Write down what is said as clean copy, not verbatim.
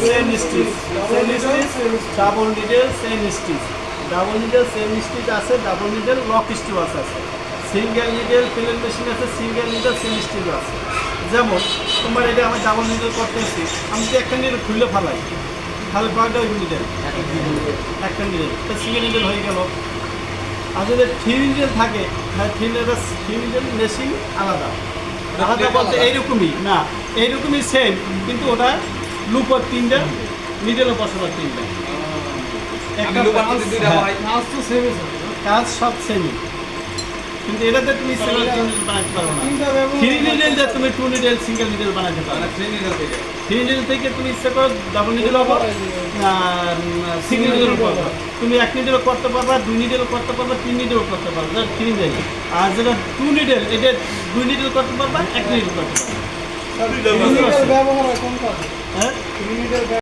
Chain stitch, double needle chain stitch, double needle chain stitch আছে, double needle lock stitch আছে, single needle plain machine আছে, single needle chain stitch আছে। যেমন তোমার এটা আমি ডাবল নিডেল করতেছি, আমি তো একটা নিডেল খুলে ফেলাই, তাহলে কয়েকটা নিডেল, একটা নিডেল, সিঙ্গেল নিডেল হয়ে গেল। আর যদি থ্রি নিডেল থাকে তাহলে থ্রি নিডেল মেশিন আলাদা, আলাদা বলতে এইরকমই না, এইরকমই সেম, কিন্তু ওটা লুপর তিনটা, নিডেলও বসাবার তিনটা, কাজ সব সেমই, কিন্তু এটাতে তুমি সিঙ্গেল নিডেল বানাতে পারো না। থ্রি নিডেল দিয়ে তুমি টু নিডেল সিঙ্গেল নিডেল বানাতে পারো। থ্রি নিডেল থেকে তুমি ইচ্ছে করো ডাবল নিডেল হবো, সিঙ্গেল নিডেল করবো, তুমি এক নিডেলও করতে পারবা, দুই নিডেলও করতে পারবা, তিন নিডেলও করতে পারবা, থ্রি নিডেল। আর যেটা টু নিডেল, এটা দুই নিডেল করতে পারবা, এক নিডেল করতে পারবা। ব্যবহার হয় কোন কাজে? হ্যাঁ